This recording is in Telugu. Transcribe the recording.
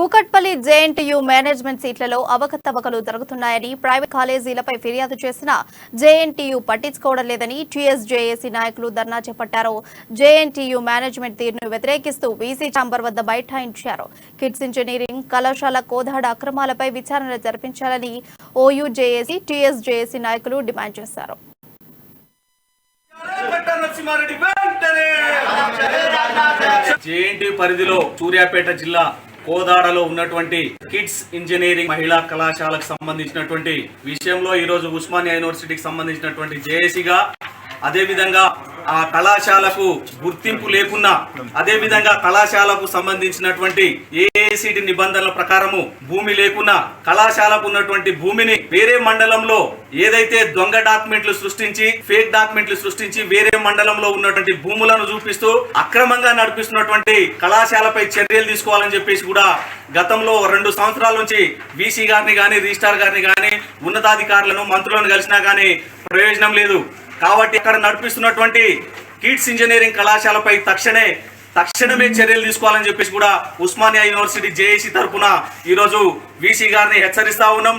కూకట్పల్లి జేఎన్టీయూ మేనేజ్మెంట్ సీట్లలో అవకతవకలు జరుగుతున్నాయని ప్రైవేట్ కాలేజీలపై ఫిర్యాదు చేసిన జేఎన్టీయూ పట్టించుకోవడం లేదని టీఎస్జేఏసీ నాయకులు ధర్నా చేపట్టారు. జేఎన్టీయూ మేనేజ్మెంట్ తీరును వ్యతిరేకిస్తూ వీసీ ఛాంబర్ వద్ద బైఠాయించారు. కిడ్స్ ఇంజనీరింగ్ కళాశాల కోదాడ అక్రమాలపై విచారణ జరిపించాలని ఓయూజేఏసీ, టీఎస్జేఏసీ నాయకులు డిమాండ్ చేశారు. జేఎన్టీయూ పరిధిలో సూర్యాపేట జిల్లా కోదాడలో ఉన్నటువంటి కిడ్స్ ఇంజనీరింగ్ మహిళా కళాశాలకు సంబంధించినటువంటి విషయంలో ఈరోజు ఉస్మానియా యూనివర్సిటీకి సంబంధించినటువంటి జేఏసీగా, అదేవిధంగా ఆ కళాశాలకు గుర్తింపు లేకున్నా, అదేవిధంగా కళాశాలకు సంబంధించినటువంటి ఏఐసిటి నిబంధనల ప్రకారము భూమి లేకున్నా, కళాశాలకు ఉన్నటువంటి భూమిని వేరే మండలంలో ఏదైతే దొంగ డాక్యుమెంట్లు సృష్టించి, ఫేక్ డాక్యుమెంట్లు సృష్టించి వేరే మండలంలో ఉన్నటువంటి భూములను చూపిస్తూ అక్రమంగా నడిపిస్తున్నటువంటి కళాశాలపై చర్యలు తీసుకోవాలని చెప్పేసి కూడా గతంలో 2 సంవత్సరాల నుంచి వీసీ గారిని కానీ, రిజిస్ట్రార్ గారిని కానీ, ఉన్నతాధికారులను, మంత్రులను కలిసినా కానీ ప్రయోజనం లేదు. కాబట్టి ఇక్కడ నడిపిస్తున్నటువంటి కిడ్స్ ఇంజనీరింగ్ కళాశాలపై తక్షణమే చర్యలు తీసుకోవాలని చెప్పేసి కూడా ఉస్మానియా యూనివర్సిటీ జేఏసీ తరఫున ఈరోజు వీసీ గారిని హెచ్చరిస్తా ఉన్నాం.